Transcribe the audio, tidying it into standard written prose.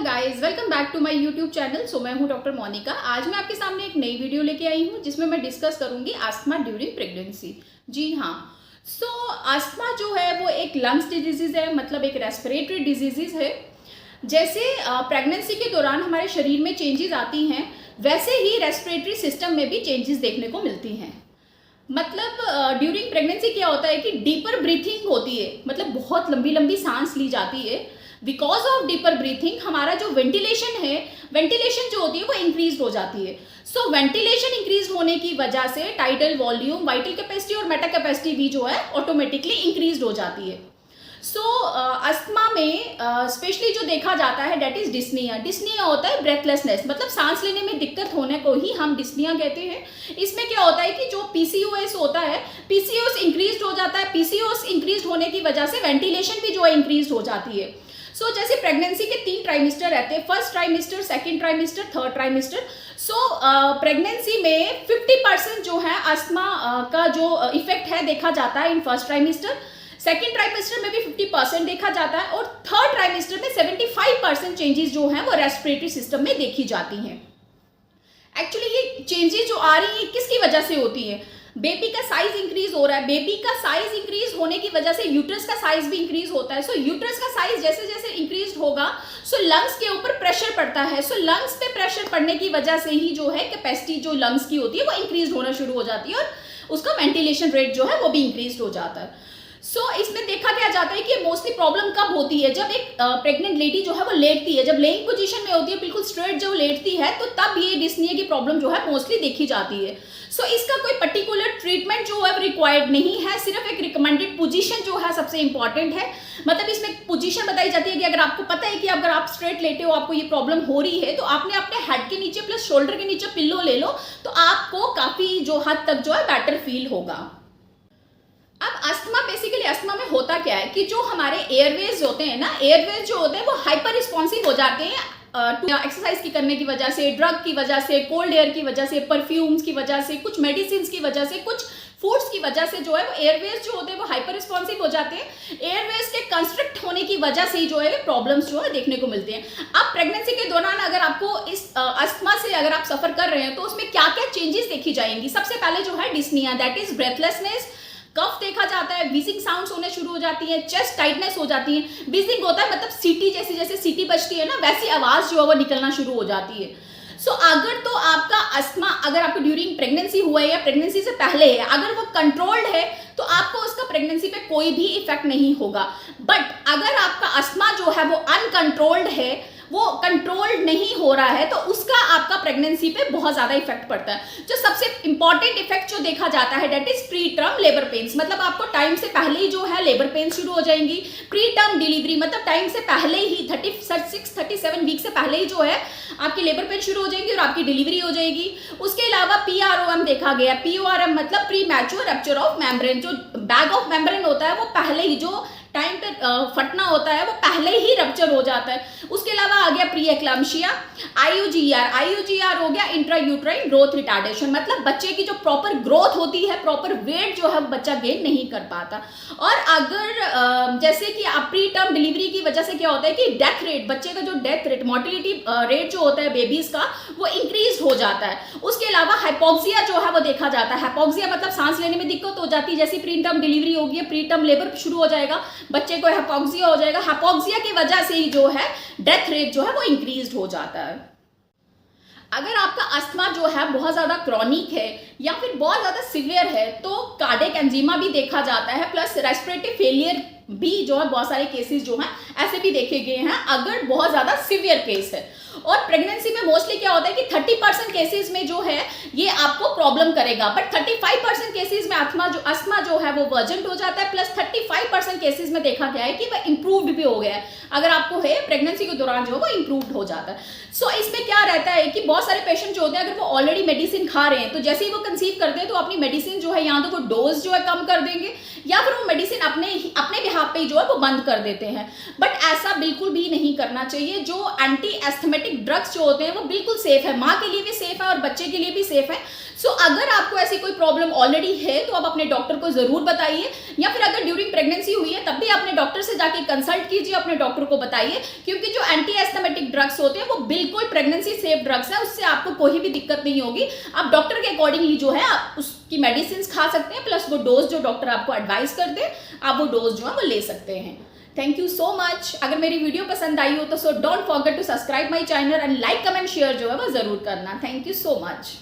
Guys, welcome back to my YouTube channel. मैं हूं doctor Monika. आज मैं आपके सामने एक नई वीडियो लेके आई हूं जिसमें मैं डिस्कस करूंगी अस्थमा ड्यूरिंग प्रेगनेंसी। जी हाँ, अस्थमा जो है वो एक लंग्स डिजीज है, मतलब एक रेस्पिरेटरी डिजीज है। जैसे प्रेगनेंसी के दौरान हमारे शरीर में चेंजेस आती हैं, वैसे ही रेस्पिरेटरी सिस्टम में भी चेंजेस देखने को मिलती हैं। मतलब ड्यूरिंग प्रेगनेंसी क्या होता है कि डीपर ब्रीथिंग होती है, मतलब बहुत लंबी लंबी सांस ली जाती है। बिकॉज ऑफ डीपर ब्रीथिंग हमारा जो वेंटिलेशन जो होती है वो इंक्रीज हो जाती है। सो वेंटिलेशन इंक्रीज होने की वजह से टाइडल वॉल्यूम, वाइटल कैपेसिटी और मेटा कैपेसिटी भी जो है ऑटोमेटिकली इंक्रीज हो जाती है। अस्थमा में स्पेशली जो देखा जाता है डेट इज डिस्निया। डिस्निया होता है ब्रेथलेसनेस, मतलब सांस लेने में दिक्कत होने को ही हम डिस्निया कहते हैं। इसमें क्या होता है कि जो पीसीओएस होता है, पीसीओएस इंक्रीज हो जाता है। पीसीओएस इंक्रीज होने की वजह से वेंटिलेशन भी जो है इंक्रीज हो जाती है। जैसे प्रेगनेंसी के 3 ट्राइमिस्टर रहते हैं, first trimester, second trimester, third trimester. Pregnancy में 50% जो है अस्थमा का जो इफेक्ट है देखा जाता है in first trimester. Second trimester में भी 50% देखा जाता है और थर्ड ट्राइमिस्टर में 75% चेंजेस जो हैं वो रेस्पिरेटरी सिस्टम में देखी जाती हैं। एक्चुअली ये चेंजेस जो आ रही है किसकी वजह से होती है? बेबी का साइज इंक्रीज हो रहा है। बेबी का साइज इंक्रीज होने की वजह से यूट्रस का साइज भी इंक्रीज होता है। यूट्रस का साइज जैसे जैसे इंक्रीज होगा लंग्स के ऊपर प्रेशर पड़ता है। लंग्स पे प्रेशर पड़ने की वजह से ही जो है कैपेसिटी जो लंग्स की होती है वो इंक्रीज होना शुरू हो जाती है और उसका वेंटिलेशन रेट जो है वो भी इंक्रीज हो जाता है। इसमें देखा क्या जाता है कि मोस्टली प्रॉब्लम कब होती है? जब एक प्रेग्नेंट लेडी जो है वो लेटती है, जब लेइंग पोजीशन में होती है, बिल्कुल स्ट्रेट जब लेटती है, तो तब ये डिस्निया की प्रॉब्लम जो है मोस्टली देखी जाती है। इसका कोई पर्टिकुलर ट्रीटमेंट जो है रिक्वायर्ड नहीं है, सिर्फ एक रिकमेंडेड पोजीशन जो है सबसे इंपॉर्टेंट है। मतलब इसमें पोजीशन बताई जाती है कि अगर आपको पता है कि अगर आप स्ट्रेट लेटे हो, आपको ये प्रॉब्लम हो रही है, तो आपने अपने हेड के नीचे प्लस शोल्डर के नीचे पिल्लो ले लो, तो आपको काफी जो हद तक जो है बेटर फील होगा। अब अस्थमा में होता क्या है कि जो हमारे एयरवेज होते हैं ना, एयरवेज जो होते हैं वो हाइपर रिस्पॉन्सिव हो जाते हैं एक्सरसाइज की करने की वजह से, ड्रग की वजह से, कोल्ड एयर की वजह से, परफ्यूम्स की वजह से, कुछ मेडिसिन की वजह से, कुछ फूड्स की वजह से जो है वो एयरवेज जो होते हैं वो हाइपर रिस्पॉन्सिव हो जाते हैं। एयरवेज के कंस्ट्रक्ट होने की वजह से जो है प्रॉब्लम्स जो है देखने को मिलते हैं। अब प्रेगनेंसी के दौरान अगर आपको इस अस्थमा से अगर आप सफर कर रहे हैं तो उसमें क्या क्या चेंजेस देखी जाएंगी? सबसे पहले जो है डिस्निया, दैट इज ब्रेथलेसनेस, कफ देखा जाता है, व्हीजिंग साउंड्स होने शुरू हो जाती है, चेस्ट टाइटनेस हो जाती है। व्हीजिंग होता है मतलब सीटी, जैसे सीटी बजती है ना, वैसी आवाज जो है वो निकलना शुरू हो जाती है। अगर तो आपका अस्थमा अगर आपको ड्यूरिंग प्रेगनेंसी हुआ है या प्रेगनेंसी से पहले है, अगर वो कंट्रोल्ड है तो आपको उसका प्रेगनेंसी पे कोई भी इफेक्ट नहीं होगा। बट अगर आपका अस्थमा जो है वो अनकंट्रोल्ड है, वो कंट्रोल्ड नहीं हो रहा है, तो उसका आपका प्रेगनेंसी पे बहुत ज्यादा इफेक्ट पड़ता है। जो सबसे इंपॉर्टेंट इफेक्ट जो देखा जाता है that is preterm labour pains, मतलब आपको टाइम से पहले ही जो है लेबर पेन शुरू हो जाएंगी। प्री टर्म डिलीवरी मतलब टाइम से पहले ही 36-37 वीक से पहले ही जो है आपकी लेबर पेन शुरू हो जाएंगी और आपकी डिलीवरी हो जाएगी। उसके अलावा PROM देखा गया। PORM मतलब pre mature rupture of membrane, जो बैग ऑफ मेम्ब्रेन होता है वो पहले ही जो टाइम पे फटना होता है वो पहले ही रप्चर हो जाता है। उसके अलावा आ गया प्री एक्लाम्शिया। IUGR हो गया इंट्रायूट्राइन ग्रोथ रिटार्डेशन, मतलब बच्चे की जो प्रॉपर ग्रोथ होती है, प्रॉपर वेट जो है बच्चा गेन नहीं कर पाता। और अगर जैसे कि प्री टर्म डिलीवरी की वजह से क्या होता है कि डेथ रेट, बच्चे का जो डेथ रेट, मोर्टिलिटी रेट जो होता है बेबीज का, वो इंक्रीज हो जाता है। उसके अलावा हाइपोक्सिया जो है वो देखा जाता है। हाइपोक्सिया मतलब सांस लेने में दिक्कत हो जाती है। जैसे प्री टर्म डिलीवरी होगी, प्री टर्म लेबर शुरू हो जाएगा, बच्चे को हाइपोक्सिया हो जाएगा। हाइपोक्सिया की वजह से ही जो है डेथ रेट जो है वो इंक्रीज हो जाता है। अगर आपका अस्थमा जो है बहुत ज्यादा क्रॉनिक है या फिर बहुत ज्यादा सीवियर है तो कार्डियक एंजीमा भी देखा जाता है, प्लस रेस्पिरेटरी फेलियर भी जो है बहुत सारे केसेस जो हैं ऐसे भी देखे गए हैं अगर बहुत ज्यादा सीवियर केस है। और प्रेगनेंसी में मोस्टली क्या होता है कि 30% केसेस में जो है ये आपको प्रॉब्लम करेगा, बट 35% केसेस में अस्थमा जो है वो वर्जेंट हो जाता है, प्लस 35% केसेस में देखा गया है कि वह इंप्रूव्ड भी हो गया है। अगर आपको है प्रेगनेंसी के दौरान जो है वो इंप्रूव्ड हो जाता है। इसमें क्या रहता है कि बहुत सारे पेशेंट जो होते हैं अगर वो ऑलरेडी मेडिसिन खा रहे हैं तो जैसे ही वो कंसीव करते हैं तो अपनी मेडिसिन जो है या तो वो डोज जो है कम कर देंगे या फिर वो मेडिसिन अपने बिहाफ पे जो है वो बंद कर देते हैं। बट ऐसा बिल्कुल भी नहीं करना चाहिए। जो एंटी एस्थमेटिक ड्रग्स जो होते हैं वो बिल्कुल सेफ है, माँ के लिए भी सेफ है और बच्चे के लिए भी सेफ है। सो अगर आपको ऐसी कोई प्रॉब्लम ऑलरेडी है तो आप अपने डॉक्टर को जरूर बताइए, या फिर अगर ड्यूरिंग प्रेगनेंसी हुई है तब भी अपने डॉक्टर से जाके कंसल्ट कीजिए, अपने डॉक्टर को बताइए, क्योंकि जो एंटी एस्थमेटिक ड्रग्स होते हैं वो बिल्कुल प्रेगनेंसी सेफ ड्रग्स है, उससे आपको कोई भी दिक्कत नहीं होगी। आप डॉक्टर के अकॉर्डिंगली जो है आप उसकी मेडिसिन खा सकते हैं, प्लस वो डोज जो डॉक्टर आपको एडवाइस करते हैं आप वो डोज जो है वो ले सकते हैं। Thank you so much. अगर मेरी वीडियो पसंद आई हो तो don't forget to subscribe my channel and like comment share जो है वो जरूर करना। Thank you so much.